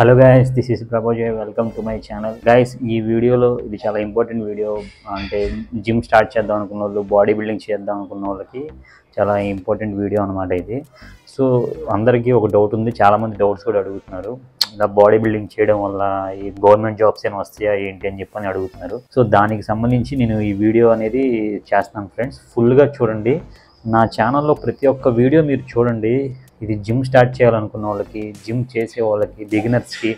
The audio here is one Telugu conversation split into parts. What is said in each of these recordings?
Hello guys, this is Prabhojay. Welcome to my channel. Guys, ఈ వీడియోలో ఇది చాలా ఇంపార్టెంట్ వీడియో. అంటే జిమ్ స్టార్ట్ చేద్దాం అనుకున్న వాళ్ళు, బాడీ బిల్డింగ్ చేద్దాం అనుకున్న వాళ్ళకి చాలా ఇంపార్టెంట్ వీడియో అనమాట ఇది. సో అందరికీ ఒక డౌట్ ఉంది, చాలామంది డౌట్స్ కూడా అడుగుతున్నారు. ఇలా బాడీ బిల్డింగ్ చేయడం వల్ల ఈ గవర్నమెంట్ జాబ్స్ ఏమైనా వస్తాయా ఏంటి అని చెప్పని అడుగుతున్నారు. సో దానికి సంబంధించి నేను ఈ వీడియో అనేది చేస్తున్నాను ఫ్రెండ్స్. ఫుల్గా చూడండి. నా ఛానల్లో ప్రతి ఒక్క వీడియో మీరు చూడండి. ఇది జిమ్ స్టార్ట్ చేయాలనుకున్న వాళ్ళకి, జిమ్ చేసే వాళ్ళకి, బిగినర్స్కి,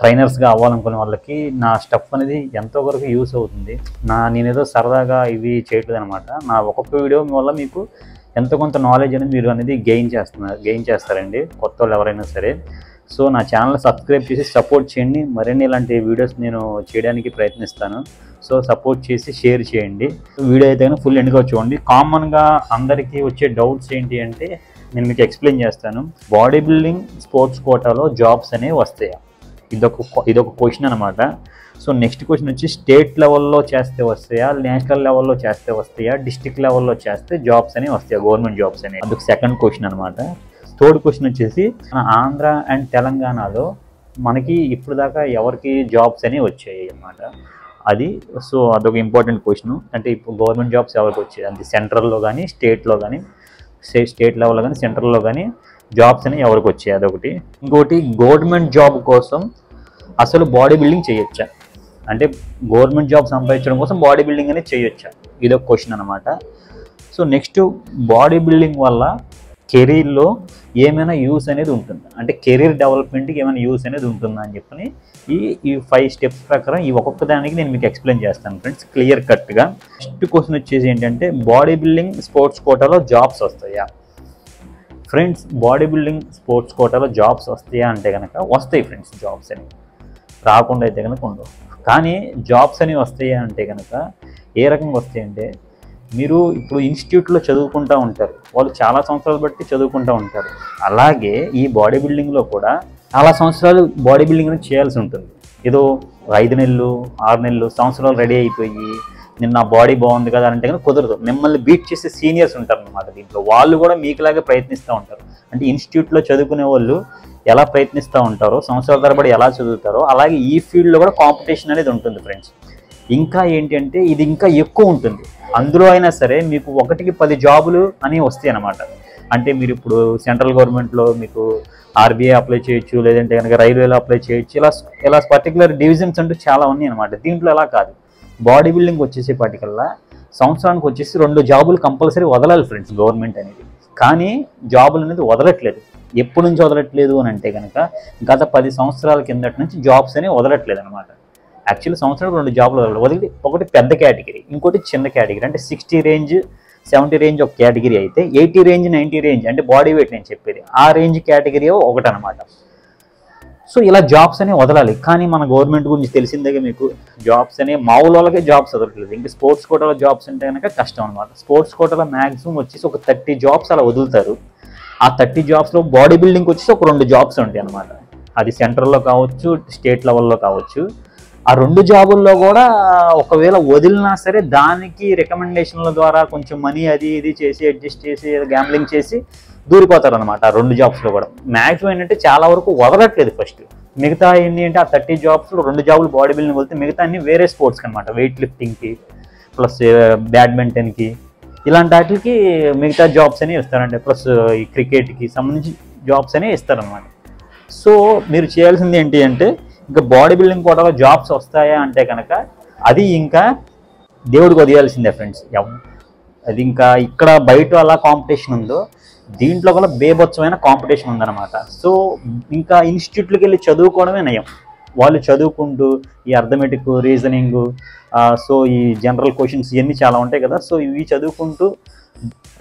ట్రైనర్స్గా అవ్వాలనుకునే వాళ్ళకి నా స్టఫ్ అనేది ఎంతో వరకు యూస్ అవుతుంది. నేనేదో సరదాగా ఇవి చేయట్లేదు అనమాట. నా ఒక్కొక్క వీడియో వల్ల మీకు ఎంతో కొంత నాలెడ్జ్ అనేది మీరు అనేది గెయిన్ చేస్తారండి, కొత్త వాళ్ళు ఎవరైనా సరే. సో నా ఛానల్ సబ్స్క్రైబ్ చేసి సపోర్ట్ చేయండి. మరిన్ని ఇలాంటి వీడియోస్ నేను చేయడానికి ప్రయత్నిస్తాను. సో సపోర్ట్ చేసి షేర్ చేయండి. వీడియో అయితే ఫుల్ ఎండ్గా చూడండి. కామన్గా అందరికీ వచ్చే డౌట్స్ ఏంటి అంటే నేను మీకు ఎక్స్ప్లెయిన్ చేస్తాను. బాడీ బిల్డింగ్ స్పోర్ట్స్ కోటాలో జాబ్స్ అనేవి వస్తాయా, ఇదొక క్వశ్చన్ అనమాట. సో నెక్స్ట్ క్వశ్చన్ వచ్చి స్టేట్ లెవెల్లో చేస్తే వస్తాయా, నేషనల్ లెవెల్లో చేస్తే వస్తాయా, డిస్ట్రిక్ట్ లెవెల్లో చేస్తే జాబ్స్ అనేవి వస్తాయా, గవర్నమెంట్ జాబ్స్ అనేవి. అదొక సెకండ్ క్వశ్చన్ అనమాట. థర్డ్ క్వశ్చన్ వచ్చేసి మన ఆంధ్ర అండ్ తెలంగాణలో మనకి ఇప్పుడు దాకా ఎవరికి జాబ్స్ అనేవి వచ్చాయి అన్నమాట. సో అదొక ఇంపార్టెంట్ క్వశ్చన్. అంటే ఇప్పుడు గవర్నమెంట్ జాబ్స్ ఎవరికి వచ్చాయి, అంటే సెంట్రల్లో కానీ స్టేట్లో కానీ, స్టేట్ లెవెల్లో కానీ సెంట్రల్లో కానీ జాబ్స్ అనేవి ఎవరికి వచ్చాయి, అదొకటి. ఇంకోటి, గవర్నమెంట్ జాబ్ కోసం అసలు బాడీ బిల్డింగ్ చేయొచ్చా, అంటే గవర్నమెంట్ జాబ్ సంపాదించడం కోసం బాడీ బిల్డింగ్ అనేది చేయొచ్చా, ఇదొక క్వశ్చన్ అనమాట. సో నెక్స్ట్, బాడీ బిల్డింగ్ వల్ల కెరీర్లో ఏమైనా యూస్ అనేది ఉంటుంది, అంటే కెరీర్ డెవలప్మెంట్కి ఏమైనా యూస్ అనేది ఉంటుందా అని చెప్పని ఈ 5 స్టెప్స్ ప్రకారం ఈ ఒక్కొక్క దానికి నేను మీకు ఎక్స్ప్లెయిన్ చేస్తాను ఫ్రెండ్స్, క్లియర్ కట్గా. నెక్స్ట్ క్వశ్చన్ వచ్చేసి ఏంటంటే బాడీ బిల్డింగ్ స్పోర్ట్స్ కోటాలో జాబ్స్ వస్తాయా ఫ్రెండ్స్. బాడీ బిల్డింగ్ స్పోర్ట్స్ కోటాలో జాబ్స్ వస్తాయా అంటే కనుక వస్తాయి ఫ్రెండ్స్. జాబ్స్ అనేవి రాకుండా అయితే కనుక ఉండవు. కానీ జాబ్స్ అనేవి వస్తాయా అంటే కనుక ఏ రకంగా వస్తాయంటే, మీరు ఇప్పుడు ఇన్స్టిట్యూట్లో చదువుకుంటూ ఉంటారు, వాళ్ళు చాలా సంవత్సరాలు బట్టి చదువుకుంటూ ఉంటారు. అలాగే ఈ బాడీ బిల్డింగ్లో కూడా చాలా సంవత్సరాలు బాడీ బిల్డింగ్ అనేది చేయాల్సి ఉంటుంది. ఏదో 5 నెలలు 6 నెలలు సంవత్సరాలు రెడీ అయిపోయి నేను నా బాడీ బాగుంది కదా అంటే కనుక కుదరదు. మిమ్మల్ని బీట్ చేసే సీనియర్స్ ఉంటారు అన్నమాట దీంట్లో. వాళ్ళు కూడా మీకులాగే ప్రయత్నిస్తూ ఉంటారు. అంటే ఇన్స్టిట్యూట్లో చదువుకునే వాళ్ళు ఎలా ప్రయత్నిస్తూ ఉంటారో, సంవత్సరాల తరబడి ఎలా చదువుతారో, అలాగే ఈ ఫీల్డ్లో కూడా కాంపిటీషన్ అనేది ఉంటుంది ఫ్రెండ్స్. ఇంకా ఏంటి అంటే ఇది ఇంకా ఎక్కువ ఉంటుంది. అందులో అయినా సరే మీకు 1కి 10 జాబులు అని వస్తాయి అన్నమాట. అంటే మీరు ఇప్పుడు సెంట్రల్ గవర్నమెంట్లో మీకు ఆర్బీఐ అప్లై చేయొచ్చు, లేదంటే కనుక రైల్వేలో అప్లై చేయొచ్చు. ఇలా పర్టికులర్ డివిజన్స్ అంటూ చాలా ఉన్నాయి అనమాట. దీంట్లో ఎలా కాదు, బాడీ బిల్డింగ్ వచ్చేసేపాటికల్లా సంవత్సరానికి వచ్చేసి 2 జాబులు కంపల్సరీ వదలాలి ఫ్రెండ్స్ గవర్నమెంట్ అనేది. కానీ జాబులు అనేది వదలట్లేదు. ఎప్పటి నుంచి వదలట్లేదు అని అంటే కనుక గత 10 సంవత్సరాల కిందటి నుంచి జాబ్స్ అనేవి వదలట్లేదు అనమాట. యాక్చువల్లీ సంవత్సరానికి 2 జాబులు వదిలి, ఒకటి పెద్ద కేటగిరీ, ఇంకోటి చిన్న కేటగిరీ. అంటే 60 రేంజ్ 70 రేంజ్ ఒక కేటగిరీ అయితే 80 రేంజ్ 90 రేంజ్ అంటే బాడీ వెయిట్ నేను చెప్పేది ఆ రేంజ్ కేటగిరీ ఒకటి అనమాట. సో ఇలా జాబ్స్ అనేవి వదలాలి. కానీ మన గవర్నమెంట్ గురించి తెలిసిందే మీకు, జాబ్స్ అనేవి మామూలు వాళ్ళకే జాబ్స్ వదలట్లేదు. ఇంకా స్పోర్ట్స్ కోటాలో జాబ్స్ అంటే కనుక కష్టం అనమాట. స్పోర్ట్స్ కోటాలో మ్యాక్సిమం వచ్చేసి ఒక 30 జాబ్స్ అలా వదులుతారు. ఆ 30 జాబ్స్లో బాడీ బిల్డింగ్ వచ్చేసి ఒక 2 జాబ్స్ ఉంటాయి అనమాట. అది సెంట్రల్లో కావచ్చు, స్టేట్ లెవెల్లో కావచ్చు. ఆ 2 జాబుల్లో కూడా ఒకవేళ వదిలినా సరే దానికి రికమెండేషన్ల ద్వారా కొంచెం మనీ అది ఇది చేసి అడ్జస్ట్ చేసి గ్యాంబ్లింగ్ చేసి దూరిపోతారు అనమాట. ఆ 2 జాబ్స్లో కూడా మ్యాక్సిమం ఏంటంటే చాలా వరకు వదలట్లేదు ఫస్ట్. మిగతా ఏంటి అంటే ఆ 30 జాబ్స్లో 2 జాబులు బాడీ బిల్డింగ్ వదిలితే మిగతా అన్ని వేరే స్పోర్ట్స్కి అనమాట. వెయిట్ లిఫ్టింగ్కి ప్లస్ బ్యాడ్మింటన్కి ఇలాంటి వాటికి మిగతా జాబ్స్ అనేవి ఇస్తారంటే, ప్లస్ ఈ క్రికెట్కి సంబంధించి జాబ్స్ అనేవి ఇస్తారనమాట. సో మీరు చేయాల్సింది ఏంటి అంటే, ఇంకా బాడీ బిల్డింగ్ కోటాలో జాబ్స్ వస్తాయా అంటే కనుక అది ఇంకా దేవుడికి వదిలేయాల్సిందే ఫ్రెండ్స్. అది ఇంకా ఇక్కడ బయట అలా కాంపిటీషన్ ఉందో దీంట్లో కూడా బేబొచ్చమైన కాంపిటీషన్ ఉందన్నమాట. సో ఇంకా ఇన్స్టిట్యూట్లకి వెళ్ళి చదువుకోవడమే నయం. వాళ్ళు చదువుకుంటూ ఈ అర్థమెటిక్, రీజనింగ్, సో ఈ జనరల్ క్వశ్చన్స్ ఇవన్నీ చాలా ఉంటాయి కదా. సో ఇవి చదువుకుంటూ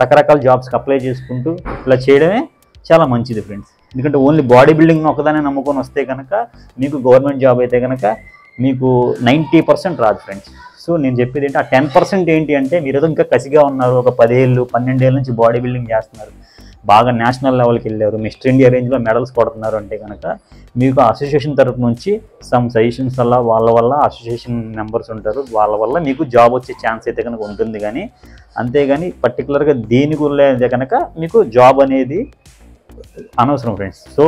రకరకాల జాబ్స్కి అప్లై చేసుకుంటూ ఇలా చేయడమే చాలా మంచిది ఫ్రెండ్స్. ఎందుకంటే ఓన్లీ బాడీ బిల్డింగ్ ఒకదానే నమ్ముకొని వస్తే కనుక మీకు గవర్నమెంట్ జాబ్ అయితే కనుక మీకు 90% రాదు ఫ్రెండ్స్. సో నేను చెప్పేది ఏంటి, ఆ 10% ఏంటి అంటే మీరు ఏదో ఇంకా కసిగా ఉన్నారు, ఒక 10 ఏళ్ళు 12 ఏళ్ళ నుంచి బాడీ బిల్డింగ్ చేస్తున్నారు, బాగా నేషనల్ లెవెల్కి వెళ్ళారు, మిస్టర్ ఇండియా రేంజ్లో మెడల్స్ కొడుతున్నారు అంటే కనుక మీకు అసోసియేషన్ తరఫు నుంచి సమ్ సజెషన్స్ వాళ్ళ వల్ల అసోసియేషన్ మెంబర్స్ ఉంటారు, వాళ్ళ వల్ల మీకు జాబ్ వచ్చే ఛాన్స్ అయితే కనుక ఉంటుంది. కానీ అంతేగాని పర్టికులర్గా దీని గురించి అయితే కనుక మీకు జాబ్ అనేది అనవసరం ఫ్రెండ్స్. సో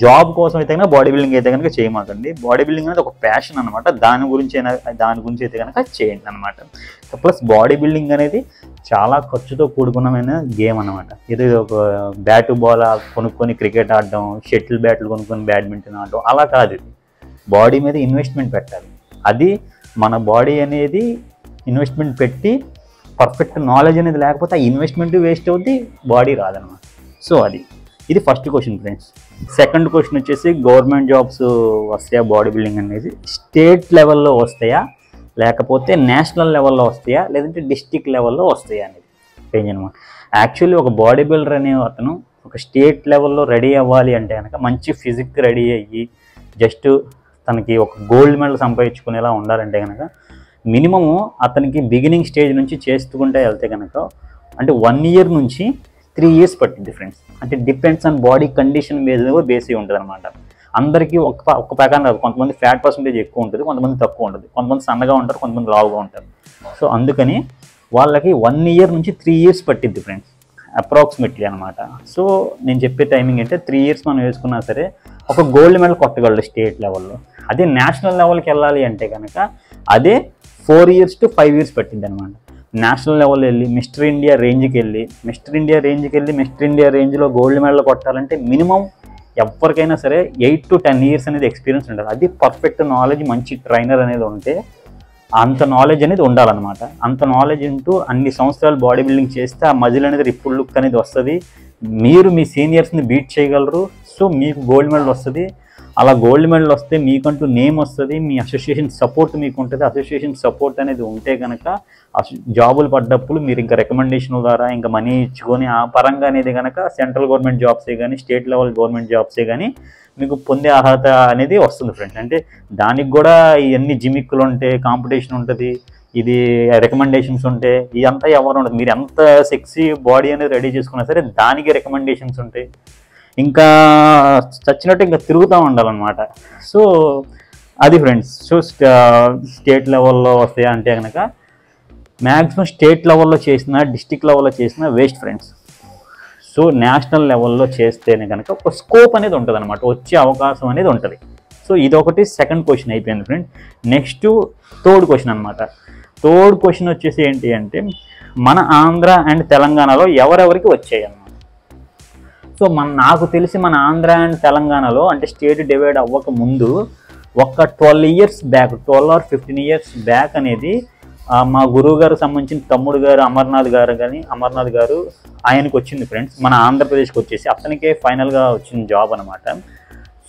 జాబ్ కోసం అయితే కనుక బాడీ బిల్డింగ్ అయితే కనుక చేయమాకండి. బాడీ బిల్డింగ్ అనేది ఒక ప్యాషన్ అనమాట. దాని గురించి అయితే కనుక చేయండి అనమాట. ప్లస్ బాడీ బిల్డింగ్ అనేది చాలా ఖర్చుతో కూడుకున్నమైన గేమ్ అనమాట. ఇది ఒక బ్యాటు బాల్ కొనుక్కొని క్రికెట్ ఆడడం, షటిల్ బ్యాట్లు కొనుక్కొని బ్యాడ్మింటన్ ఆడడం అలా కాదు. ఇది బాడీ మీద ఇన్వెస్ట్మెంట్ పెట్టాలి. అది మన బాడీ అనేది ఇన్వెస్ట్మెంట్ పెట్టి పర్ఫెక్ట్ నాలెడ్జ్ అనేది లేకపోతే ఆ ఇన్వెస్ట్మెంట్ వేస్ట్ అవుద్ది, బాడీ రాదనమాట. సో ఇది first question friends. Second question వచ్చేసి గవర్నమెంట్ జాబ్స్ వస్తాయా బాడీ బిల్డింగ్ అనేది, స్టేట్ లెవెల్లో వస్తాయా లేకపోతే నేషనల్ లెవెల్లో వస్తాయా లేదంటే డిస్టిక్ లెవెల్లో వస్తాయా అనేది రేంజ్ అనమాట. యాక్చువల్లీ ఒక బాడీ బిల్డర్ అనే అతను ఒక స్టేట్ లెవెల్లో రెడీ అవ్వాలి అంటే కనుక మంచి ఫిజిక్ రెడీ అయ్యి జస్ట్ తనకి ఒక గోల్డ్ మెడల్ సంపాదించుకునేలా ఉండాలంటే కనుక మినిమము అతనికి బిగినింగ్ స్టేజ్ నుంచి చేస్తుంటే వెళ్తే కనుక అంటే 1 year నుంచి 3 years పట్టింది ఫ్రెండ్స్. అంటే డిపెండ్స్ ఆన్ బాడీ కండిషన్ మీద బేస్ అయి ఉంటుంది అనమాట. అందరికీ ఒక్క ప్రకారం కాదు. కొంతమంది ఫ్యాట్ పర్సెంటేజ్ ఎక్కువ ఉంటుంది, కొంతమంది తక్కువ ఉంటుంది, కొంతమంది సన్నగా ఉంటారు, కొంతమంది లావుగా ఉంటారు. సో అందుకని వాళ్ళకి 1 year నుంచి 3 years పట్టిద్ది ఫ్రెండ్స్ అప్రాక్సిమేట్లీ అనమాట. సో నేను చెప్పే టైమింగ్ అంటే 3 years మనం వేసుకున్నా సరే ఒక గోల్డ్ మెడల్ కొట్టగలడు స్టేట్ లెవెల్లో. అదే నేషనల్ లెవెల్కి వెళ్ళాలి అంటే కనుక అదే 4 years to 5 years పట్టింది అనమాట. నేషనల్ లెవెల్ వెళ్ళి మిస్టర్ ఇండియా రేంజ్లో గోల్డ్ మెడల్ కొట్టాలంటే మినిమం ఎవరికైనా సరే 8 to 10 years అనేది ఎక్స్పీరియన్స్ ఉండాలి. అది పర్ఫెక్ట్ నాలెడ్జ్, మంచి ట్రైనర్ అనేది ఉంటే అంత నాలెడ్జ్ అనేది ఉండాలన్నమాట. అంత నాలెడ్జ్ ఉంటూ అన్ని సంవత్సరాలు బాడీ బిల్డింగ్ చేస్తే ఆ మజిల్ అనేది రిప్పుల్ లుక్ అనేది వస్తుంది. మీరు మీ సీనియర్స్ని బీట్ చేయగలరు. సో మీకు గోల్డ్ మెడల్ వస్తుంది. అలా గోల్డ్ మెడల్ వస్తే మీకంటూ నేమ్ వస్తుంది, మీ అసోసియేషన్ సపోర్ట్ మీకు ఉంటుంది. అసోసియేషన్ సపోర్ట్ అనేది ఉంటే కనుక జాబులు పడ్డప్పుడు మీరు ఇంకా రికమెండేషన్ ద్వారా ఇంకా మనీ ఇచ్చుకొని ఆ పరంగా అనేది కనుక సెంట్రల్ గవర్నమెంట్ జాబ్సే కానీ స్టేట్ లెవెల్ గవర్నమెంట్ జాబ్సే కానీ మీకు పొందే అర్హత అనేది వస్తుంది ఫ్రెండ్స్. అంటే దానికి కూడా ఇవన్నీ జిమిక్కులు ఉంటాయి, కాంపిటీషన్ ఉంటుంది, ఇది రికమెండేషన్స్ ఉంటాయి. ఇదంతా ఎవరు ఉండదు. మీరు ఎంత సెక్సీ బాడీ అనేది రెడీ చేసుకున్నా సరే దానికి రికమెండేషన్స్ ఉంటాయి. ఇంకా చచ్చినట్టు ఇంకా తిరుగుతూ ఉండాలన్నమాట. సో అది ఫ్రెండ్స్. సో స్టేట్ లెవెల్లో వస్తాయా అంటే కనుక మ్యాక్సిమం స్టేట్ లెవెల్లో చేసిన డిస్టిక్ లెవెల్లో చేసిన వేస్ట్ ఫ్రెండ్స్. సో నేషనల్ లెవెల్లో చేస్తేనే కనుక ఒక స్కోప్ అనేది ఉంటుంది అనమాట, వచ్చే అవకాశం అనేది ఉంటుంది. సో ఇదొకటి సెకండ్ క్వశ్చన్ అయిపోయింది ఫ్రెండ్స్. నెక్స్ట్ థర్డ్ క్వశ్చన్ అనమాట. థర్డ్ క్వశ్చన్ వచ్చేసి ఏంటి అంటే మన ఆంధ్ర అండ్ తెలంగాణలో ఎవరెవరికి వచ్చాయి అన్నమాట. సో నాకు తెలిసి మన ఆంధ్ర అండ్ తెలంగాణలో అంటే స్టేట్ డివైడ్ అవ్వక ముందు ఒక 12 years back, 12 or 15 years back అనేది మా గురువు గారు సంబంధించిన తమ్ముడు గారు అమర్నాథ్ గారు ఆయనకు వచ్చింది ఫ్రెండ్స్. మన ఆంధ్రప్రదేశ్కి వచ్చేసి అతనికే ఫైనల్గా వచ్చిన జాబ్ అనమాట.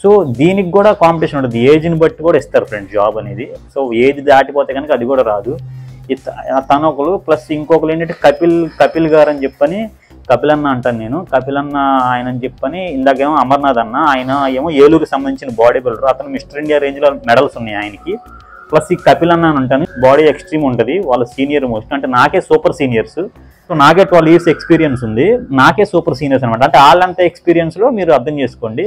సో దీనికి కూడా కాంపిటీషన్ ఉంటుంది, ఏజ్ని బట్టి కూడా ఇస్తారు ఫ్రెండ్స్ జాబ్ అనేది. సో ఏజ్ దాటిపోతే కనుక అది కూడా రాదు. తను ఒకరు ప్లస్ ఇంకొకరు ఏంటంటే కపిల్ గారు అని చెప్పని, కపిల్ అన్న అంటాను నేను, కపిల్ అన్న ఆయన అని చెప్పని. ఇందాకేమో అమర్నాథ్ అన్న, ఆయన ఏమో ఏలూరుకి సంబంధించిన బాడీ బిల్డర్. అతను మిస్టర్ ఇండియా రేంజ్లో మెడల్స్ ఉన్నాయి ఆయనకి. ప్లస్ ఈ కపిల్ అన్న అని అంటాను, బాడీ ఎక్స్ట్రీమ్ ఉంటుంది. వాళ్ళ సీనియర్ మోస్ట్ అంటే నాకే సూపర్ సీనియర్స్. సో నాకే 12 years ఎక్స్పీరియన్స్ ఉంది, నాకే సూపర్ సీనియర్స్ అనమాట. అంటే వాళ్ళంతా ఎక్స్పీరియన్స్లో మీరు అర్థం చేసుకోండి.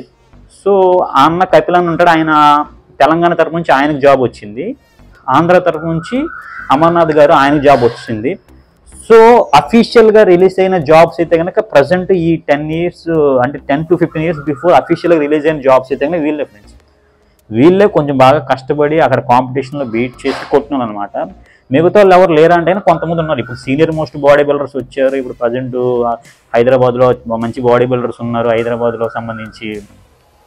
సో ఆ అన్న కపిల్ అన్న ఉంటాడు, ఆయన తెలంగాణ తరపు నుంచి ఆయనకు జాబ్ వచ్చింది, ఆంధ్ర తరపు నుంచి అమర్నాథ్ గారు ఆయనకు జాబ్ వచ్చింది. సో అఫీషియల్గా రిలీజ్ అయిన జాబ్స్ అయితే కనుక ప్రజెంట్ ఈ 10 years అంటే 10 to 15 years బిఫోర్ అఫీషియల్గా రిలీజ్ అయిన జాబ్స్ అయితే కనుక వీళ్ళే ఫ్రెండ్స్. వీళ్ళే కొంచెం బాగా కష్టపడి అక్కడ కాంపిటీషన్లో బీట్ చేసి కొట్టున్నాను అనమాట. మిగతా వాళ్ళు ఎవరు లేరా అంటే కొంతమంది ఉన్నారు. ఇప్పుడు సీనియర్ మోస్ట్ బాడీ బిల్డర్స్ వచ్చారు. ఇప్పుడు ప్రజెంట్ హైదరాబాద్లో మంచి బాడీ బిల్డర్స్ ఉన్నారు. హైదరాబాద్లో సంబంధించి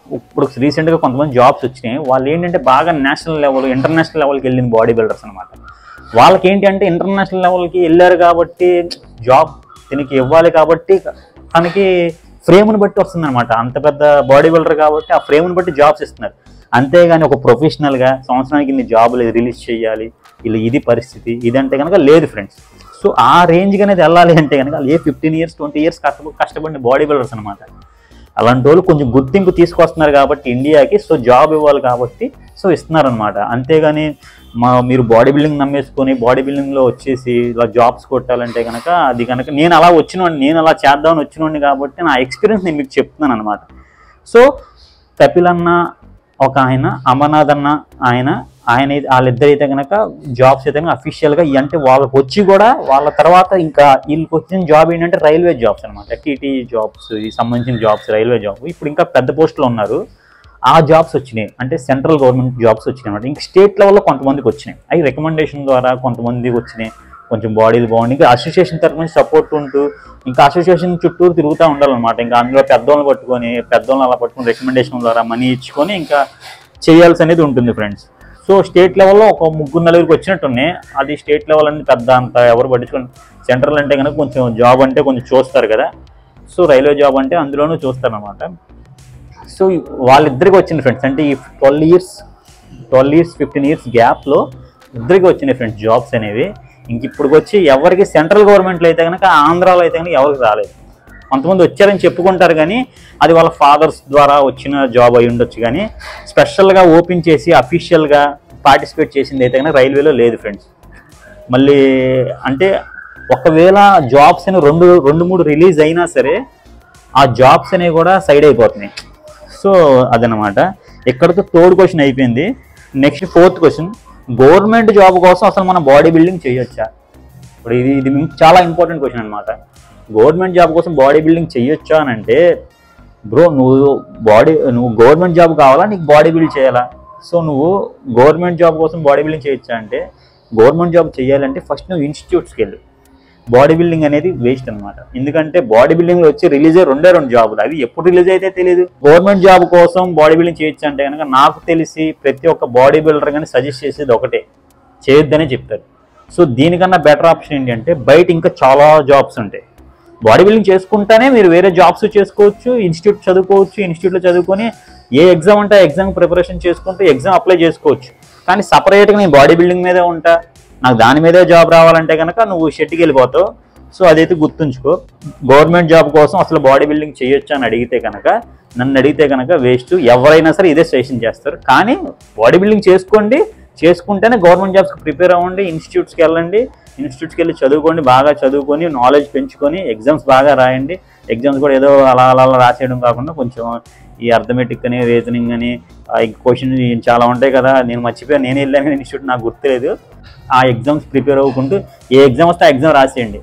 ఇప్పుడు రీసెంట్గా కొంతమంది జాబ్స్ వచ్చినాయి. వాళ్ళు ఏంటంటే బాగా నేషనల్ లెవెల్, ఇంటర్నేషనల్ లెవెల్కి వెళ్ళింది బాడీ బిల్డర్స్ అనమాట. వాళ్ళకి ఏంటి అంటే ఇంటర్నేషనల్ లెవెల్కి వెళ్ళారు కాబట్టి జాబ్ దీనికి ఇవ్వాలి కాబట్టి తనకి ఫ్రేమ్ని బట్టి వస్తుంది అనమాట. అంత పెద్ద బాడీ బిల్డర్ కాబట్టి ఆ ఫ్రేమ్ని బట్టి జాబ్స్ ఇస్తున్నారు. అంతేగాని ఒక ప్రొఫెషనల్గా సంవత్సరానికి ఇన్ని జాబులు రిలీజ్ చేయాలి, ఇలా ఇది పరిస్థితి ఇదంటే కనుక లేదు ఫ్రెండ్స్. సో ఆ రేంజ్కి అనేది వెళ్ళాలి అంటే కనుక ఏ 15 years 20 years కష్టపడిన బాడీ బిల్డర్స్ అనమాట. అలాంటి వాళ్ళు కొంచెం గుర్తింపు తీసుకొస్తున్నారు కాబట్టి ఇండియాకి. సో జాబ్ ఇవ్వాలి కాబట్టి సో ఇస్తున్నారు అనమాట. అంతేగాని మీరు బాడీ బిల్డింగ్ నమ్మేసుకొని బాడీ బిల్డింగ్లో వచ్చేసి ఇలా జాబ్స్ కొట్టాలంటే కనుక అది కనుక నేను అలా చేద్దామని వచ్చినోడిని కాబట్టి నా ఎక్స్పీరియన్స్ నేను మీకు చెప్తున్నాను అనమాట. సో కపిల్ అన్న ఒక ఆయన, అమర్నాథ్ అన్న ఆయన, వాళ్ళిద్దరు అయితే కనుక జాబ్స్ అయితే అఫీషియల్గా అంటే వాళ్ళకి వచ్చి కూడా వాళ్ళ తర్వాత ఇంకా వీళ్ళకి వచ్చిన జాబ్ ఏంటంటే రైల్వే జాబ్స్ అనమాట. టీటీ జాబ్స్ సంబంధించిన జాబ్స్, రైల్వే జాబ్. ఇప్పుడు ఇంకా పెద్ద పోస్టులో ఉన్నారు, ఆ జాబ్స్ వచ్చినాయి అంటే సెంట్రల్ గవర్నమెంట్ జాబ్స్ వచ్చినాయి అనమాట. ఇంకా స్టేట్ లెవెల్లో కొంతమందికి వచ్చినాయి, అవి రికమెండేషన్ ద్వారా కొంతమందికి వచ్చినాయి. కొంచెం బాడీలు బాగుంది, ఇంకా అసోసియేషన్ తరఫు నుంచి సపోర్ట్ ఉంటూ ఇంకా అసోసియేషన్ చుట్టూరు తిరుగుతూ ఉండాలన్నమాట. ఇంకా అందులో పెద్దోళ్ళని అలా పట్టుకొని రికమెండేషన్ ద్వారా మనీ ఇచ్చుకొని ఇంకా చేయాల్సి అనేది ఉంటుంది ఫ్రెండ్స్. సో స్టేట్ లెవెల్లో ఒక 3-4 వచ్చినట్టున్నాయి. అది స్టేట్ లెవెల్ అనేది పెద్ద అంత ఎవరు పట్టించుకొని, సెంట్రల్ అంటే కనుక కొంచెం జాబ్ అంటే కొంచెం చూస్తారు కదా, సో రైల్వే జాబ్ అంటే అందులోనూ చూస్తారనమాట. సో వాళ్ళిద్దరికి వచ్చింది ఫ్రెండ్స్, అంటే ఈ 12 years 15 years గ్యాప్లో ఇద్దరికి వచ్చినాయి ఫ్రెండ్స్ జాబ్స్ అనేవి. ఇంక ఇప్పుడు వచ్చి ఎవరికి సెంట్రల్ గవర్నమెంట్లో అయితే కనుక, ఆంధ్రాలో అయితే కనుక ఎవరికి రాలేదు. కొంతమంది వచ్చారని చెప్పుకుంటారు కానీ అది వాళ్ళ ఫాదర్స్ ద్వారా వచ్చిన జాబ్ అయి ఉండొచ్చు, కానీ స్పెషల్గా ఓపెన్ చేసి అఫీషియల్గా పార్టిసిపేట్ చేసింది అయితే కనుక రైల్వేలో లేదు ఫ్రెండ్స్. మళ్ళీ అంటే ఒకవేళ జాబ్స్ అని 2-3 రిలీజ్ అయినా సరే ఆ జాబ్స్ అనేవి కూడా సైడ్ అయిపోతున్నాయి. సో అదనమాట. ఇక్కడితో 3rd క్వశ్చన్ అయిపోయింది. Next 4th question, government job కోసం అసలు మనం బాడీ బిల్డింగ్ చేయొచ్చా? ఇప్పుడు ఇది చాలా ఇంపార్టెంట్ క్వశ్చన్ అనమాట. గవర్నమెంట్ జాబ్ కోసం బాడీ బిల్డింగ్ చేయొచ్చా అని అంటే, బ్రో నువ్వు గవర్నమెంట్ జాబ్ కావాలా, నీకు బాడీ బిల్డ్ చేయాలా? సో నువ్వు గవర్నమెంట్ జాబ్ కోసం బాడీ బిల్డింగ్ చేయొచ్చా అంటే, గవర్నమెంట్ జాబ్ చేయాలంటే ఫస్ట్ నువ్వు ఇన్స్టిట్యూట్స్కి వెళ్ళు. బాడీ బిల్డింగ్ అనేది వేస్ట్ అనమాట. ఎందుకంటే బాడీ బిల్డింగ్లో వచ్చి రిలీజ్ అయ్యే 2 జాబులు, అవి ఎప్పుడు రిలీజ్ అయితే తెలియదు. గవర్నమెంట్ జాబ్ కోసం బాడీ బిల్డింగ్ చేయొచ్చు అంటే కనుక నాకు తెలిసి ప్రతి ఒక్క బాడీ బిల్డర్ కానీ సజెస్ట్ చేసేది ఒకటే, చేయొద్దనే చెప్తారు. సో దీనికన్నా బెటర్ ఆప్షన్ ఏంటి అంటే, బయట ఇంకా చాలా జాబ్స్ ఉంటాయి. బాడీ బిల్డింగ్ చేసుకుంటేనే మీరు వేరే జాబ్స్ చేసుకోవచ్చు, ఇన్స్టిట్యూట్ చదువుకోవచ్చు, ఇన్స్టిట్యూట్లో చదువుకొని ఏ ఎగ్జామ్ అంటే ఎగ్జామ్ ప్రిపరేషన్ చేసుకుంటూ ఎగ్జామ్ అప్లై చేసుకోవచ్చు. కానీ సపరేట్గా నేను బాడీ బిల్డింగ్ మీదే ఉంటా, నాకు దాని మీదే జాబ్ రావాలంటే కనుక నువ్వు షెట్కి వెళ్ళిపోతావు. సో అదైతే గుర్తుంచుకో. గవర్నమెంట్ జాబ్ కోసం అసలు బాడీ బిల్డింగ్ చేయొచ్చు అని నన్ను అడిగితే కనుక వేస్ట్. ఎవరైనా సరే ఇదే సజెషన్ చేస్తారు. కానీ బాడీ బిల్డింగ్ చేసుకుంటేనే గవర్నమెంట్ జాబ్స్కి ప్రిపేర్ అవ్వండి, ఇన్స్టిట్యూట్స్కి వెళ్ళండి, ఇన్స్టిట్యూట్స్కి వెళ్ళి చదువుకోండి, బాగా చదువుకొని నాలెడ్జ్ పెంచుకొని ఎగ్జామ్స్ బాగా రాయండి. ఎగ్జామ్స్ కూడా ఏదో అలా రాసేయడం కాకుండా కొంచెం ఈ అర్థమెటిక్ అని, రీజనింగ్ అని, క్వశ్చన్ చాలా ఉంటాయి కదా, నేను మర్చిపోయాను, నేను వెళ్ళాను ఇన్స్టిట్యూట్ నాకు గుర్తులేదు. ఆ ఎగ్జామ్స్ ప్రిపేర్ అవ్వకుంటూ ఏ ఎగ్జామ్ వస్తే ఆ ఎగ్జామ్ రాసేయండి.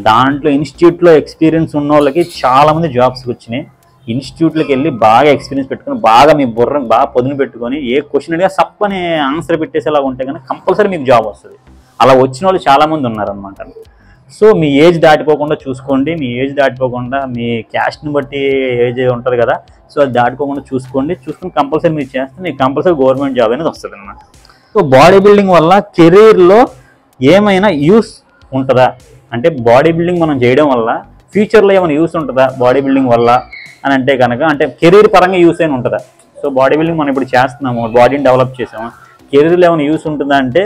దాంట్లో ఇన్స్టిట్యూట్లో ఎక్స్పీరియన్స్ ఉన్న వాళ్ళకి చాలామంది జాబ్స్కి వచ్చినాయి. ఇన్స్టిట్యూట్లోకి వెళ్ళి బాగా ఎక్స్పీరియన్స్ పెట్టుకొని, బాగా మీ బుర్రని బాగా పొదును పెట్టుకొని, ఏ క్వశ్చన్ అడిగా సప్పని ఆన్సర్ పెట్టేసేలాగా ఉంటే కనుక కంపల్సరీ మీకు జాబ్ వస్తుంది. అలా వచ్చిన వాళ్ళు చాలామంది ఉన్నారనమాట. సో మీ ఏజ్ దాటిపోకుండా చూసుకోండి, మీ క్యాస్ట్ని బట్టి ఏజ్ ఉంటుంది కదా, సో అది దాటిపోకుండా చూసుకొని కంపల్సరీ మీరు చేస్తే మీకు కంపల్సరీ గవర్నమెంట్ జాబ్ అనేది వస్తుంది అన్నమాట. సో బాడీ బిల్డింగ్ వల్ల కెరీర్లో ఏమైనా యూస్ ఉంటుందా అంటే, బాడీ బిల్డింగ్ మనం చేయడం వల్ల ఫ్యూచర్లో ఏమైనా యూస్ ఉంటుందా బాడీ బిల్డింగ్ వల్ల అని అంటే కనుక, అంటే కెరీర్ పరంగా యూస్ అయినా ఉంటుందా? సో బాడీ బిల్డింగ్ మనం ఇప్పుడు చేస్తున్నాము, బాడీని డెవలప్ చేసాము, కెరీర్లో ఏమైనా యూస్ ఉంటుందా అంటే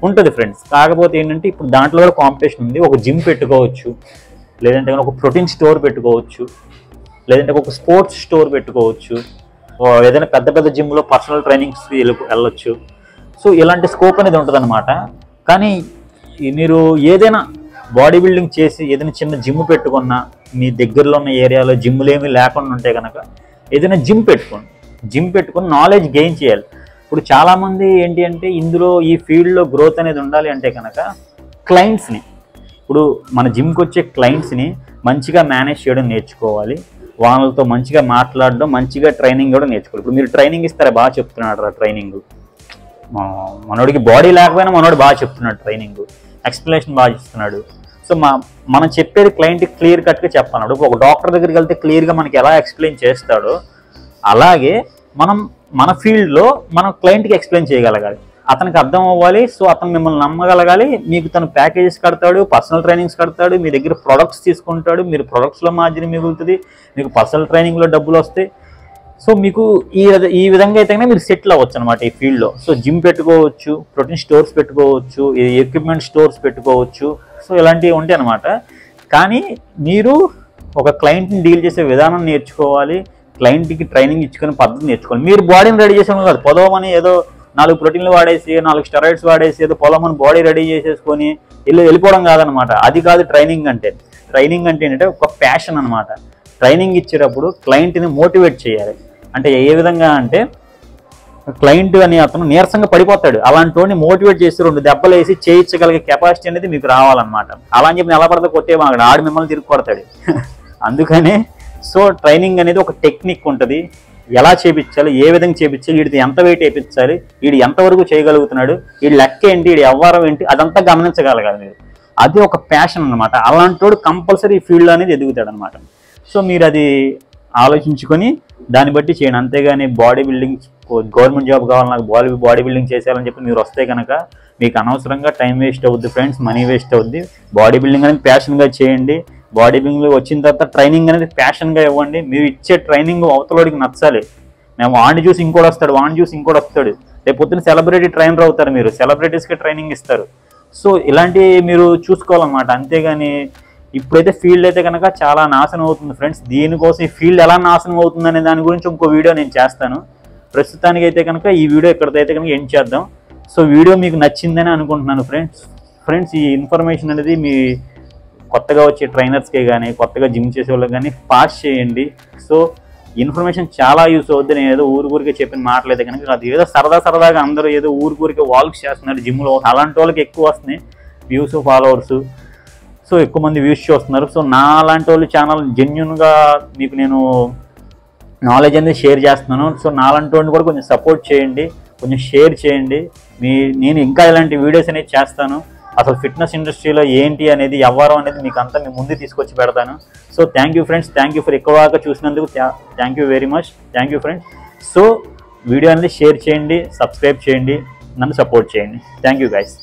ఉంటుంది ఫ్రెండ్స్. కాకపోతే ఏంటంటే ఇప్పుడు దాంట్లో కూడా కాంపిటీషన్ ఉంది. ఒక జిమ్ పెట్టుకోవచ్చు, లేదంటే ఒక ప్రోటీన్ స్టోర్ పెట్టుకోవచ్చు, లేదంటే ఒక స్పోర్ట్స్ స్టోర్ పెట్టుకోవచ్చు, ఏదైనా పెద్ద జిమ్లో పర్సనల్ ట్రైనింగ్స్కి వెళ్ళొచ్చు. సో ఇలాంటి స్కోప్ అనేది ఉంటుంది అనమాట. కానీ మీరు ఏదైనా బాడీ బిల్డింగ్ చేసి ఏదైనా చిన్న జిమ్ పెట్టుకున్నా, మీ దగ్గరలో ఉన్న ఏరియాలో జిమ్లు ఏమీ లేకుండా ఉంటే కనుక ఏదైనా జిమ్ పెట్టుకొని నాలెడ్జ్ గెయిన్ చేయాలి. ఇప్పుడు చాలామంది ఏంటి అంటే, ఇందులో ఈ ఫీల్డ్లో గ్రోత్ అనేది ఉండాలి అంటే కనుక క్లయింట్స్ని, ఇప్పుడు మన జిమ్కి వచ్చే క్లయింట్స్ని మంచిగా మేనేజ్ చేయడం నేర్చుకోవాలి, వాళ్ళతో మంచిగా మాట్లాడడం, మంచిగా ట్రైనింగ్ కూడా నేర్చుకోవాలి. ఇప్పుడు మీరు ట్రైనింగ్ ఇస్తారా, బాగా చెప్తున్నాడు ట్రైనింగ్, మనోడికి బాడీ లేకపోయినా మనోడు బాగా చెప్తున్నాడు ట్రైనింగ్, ఎక్స్ప్లెనేషన్ బాగా ఇస్తున్నాడు. సో మనం చెప్పేది క్లయింట్కి క్లియర్ కట్గా చెప్పాలి. ఒక డాక్టర్ దగ్గరికి వెళ్తే క్లియర్గా మనకి ఎలా ఎక్స్ప్లెయిన్ చేస్తాడో, అలాగే మన ఫీల్డ్లో మనం క్లయింట్కి ఎక్స్ప్లెయిన్ చేయగలగాలి, అతనికి అర్థం అవ్వాలి. సో అతను మిమ్మల్ని నమ్మగలగాలి, మీకు తను ప్యాకేజెస్ కడతాడు, పర్సనల్ ట్రైనింగ్స్ కడతాడు, మీ దగ్గర ప్రొడక్ట్స్ తీసుకుంటాడు, మీరు ప్రొడక్ట్స్లో మార్జిన్ మిగులుతుంది, మీకు పర్సనల్ ట్రైనింగ్లో డబ్బులు వస్తాయి. సో మీకు ఈ విధంగా అయితే మీరు సెటిల్ అవ్వచ్చు అనమాట ఈ ఫీల్డ్లో. సో జిమ్ పెట్టుకోవచ్చు, ప్రోటీన్ స్టోర్స్ పెట్టుకోవచ్చు, ఎక్విప్మెంట్ స్టోర్స్ పెట్టుకోవచ్చు. సో ఇలాంటివి ఉంటాయి అనమాట. కానీ మీరు ఒక క్లయింట్ని డీల్ చేసే విధానం నేర్చుకోవాలి, క్లయింట్కి ట్రైనింగ్ ఇచ్చుకునే పద్ధతి నేర్చుకోవాలి. మీరు బాడీని రెడీ చేసేవాళ్ళు కాదు, పొదవమని ఏదో 4 ప్రోటీన్లు వాడేసి 4 స్టెరాయిడ్స్ వాడేసి ఏదో పొలమని బాడీ రెడీ చేసేసుకొని వెళ్ళిపోవడం కాదనమాట. అది కాదు ట్రైనింగ్ అంటే. ట్రైనింగ్ అంటే ఏంటంటే ఒక ప్యాషన్ అనమాట. ట్రైనింగ్ ఇచ్చేటప్పుడు క్లయింట్ని మోటివేట్ చేయాలి. అంటే ఏ విధంగా అంటే, క్లయింట్ అని అతను నీరసంగా పడిపోతాడు. అలాంటి వాడిని మోటివేట్ చేసి 2 దెబ్బలు వేసి చేయించగలిగే కెపాసిటీ అనేది మీకు రావాలన్నమాట. అలా అని చెప్పి ఎలా పడితే కొట్టేవాడు, ఆడు మిమ్మల్ని తిరిగి కొడతాడు. అందుకనే సో ట్రైనింగ్ అనేది ఒక టెక్నిక్ ఉంటుంది. ఎలా చేయించాలి, ఏ విధంగా చేయించాలి, వీడిది ఎంత వెయిట్ వేయించాలి, వీడు ఎంతవరకు చేయగలుగుతున్నాడు, వీడి లెక్క ఏంటి, వీడి వ్యవహారం ఏంటి, అదంతా గమనించగలగాలి మీరు. అది ఒక ప్యాషన్ అనమాట. అలాంటి వాడు కంపల్సరీ ఈ ఫీల్డ్ అనేది ఎదుగుతాడు అనమాట. సో మీరు అది ఆలోచించుకొని దాన్ని బట్టి చేయండి. అంతేగాని బాడీ బిల్డింగ్ గవర్నమెంట్ జాబ్ కావాలి నాకు బాడీ బిల్డింగ్ చేసేయాలని చెప్పి మీరు వస్తే కనుక మీకు అనవసరంగా టైం వేస్ట్ అవుద్ది ఫ్రెండ్స్, మనీ వేస్ట్ అవుద్ది. బాడీ బిల్డింగ్ అనేది ప్యాషన్గా చేయండి. బాడీ బిల్డింగ్ వచ్చిన తర్వాత ట్రైనింగ్ అనేది ప్యాషన్గా ఇవ్వండి. మీరు ఇచ్చే ట్రైనింగ్ అవతలోడికి నచ్చాలి. మేము వాడిని చూసి ఇంకోటి వస్తాడు, వాడిని చూసి ఇంకోటి వస్తాడు. రేపు పొద్దున్న సెలబ్రిటీ ట్రైనర్ అవుతారు, మీరు సెలబ్రిటీస్కి ట్రైనింగ్ ఇస్తారు. సో ఇలాంటివి మీరు చూసుకోవాలన్నమాట. అంతేగాని ఇప్పుడైతే ఫీల్డ్ అయితే కనుక చాలా నాశనం అవుతుంది ఫ్రెండ్స్. దీనికోసం ఈ ఫీల్డ్ ఎలా నాశనం అవుతుంది అనే దాని గురించి ఇంకో వీడియో నేను చేస్తాను. ప్రస్తుతానికి అయితే కనుక ఈ వీడియో ఇక్కడైతే కనుక ఎండ్ చేద్దాం. సో వీడియో మీకు నచ్చిందని అనుకుంటున్నాను ఫ్రెండ్స్. ఈ ఇన్ఫర్మేషన్ అనేది మీ కొత్తగా వచ్చే ట్రైనర్స్కే కానీ కొత్తగా జిమ్ చేసే వాళ్ళకి కానీ పాస్ చేయండి. సో ఇన్ఫర్మేషన్ చాలా యూస్ అవుద్ది. నేను ఏదో ఊరికే చెప్పిన మాటలైతే కనుక అది ఏదో సరదాగా అందరూ ఏదో ఊరికే వాల్క్స్ చేస్తున్నారు జిమ్లో, అలాంటి వాళ్ళకి ఎక్కువ వస్తున్నాయి వ్యూస్, ఫాలోవర్స్. సో ఎక్కువ మంది వ్యూస్ చూస్తున్నారు. సో నా అలాంటి వాళ్ళు ఛానల్ జెన్యున్గా మీకు నేను నాలెడ్జ్ అనేది షేర్ చేస్తున్నాను. సో నాలాంటి వాడిని కూడా కొంచెం సపోర్ట్ చేయండి, కొంచెం షేర్ చేయండి. నేను ఇంకా ఇలాంటి వీడియోస్ అనేది చేస్తాను. అసలు ఫిట్నెస్ ఇండస్ట్రీలో ఏంటి అనేది వ్యవహారం అనేది మీకు అంతా మీ ముందు తీసుకొచ్చి పెడతాను. So thank you friends, thank you for ఎక్కువ దాకా చూసినందుకు thank you very much. Thank you friends. So video అనేది షేర్ చేయండి, సబ్స్క్రైబ్ చేయండి, నన్ను సపోర్ట్ చేయండి. Thank you guys.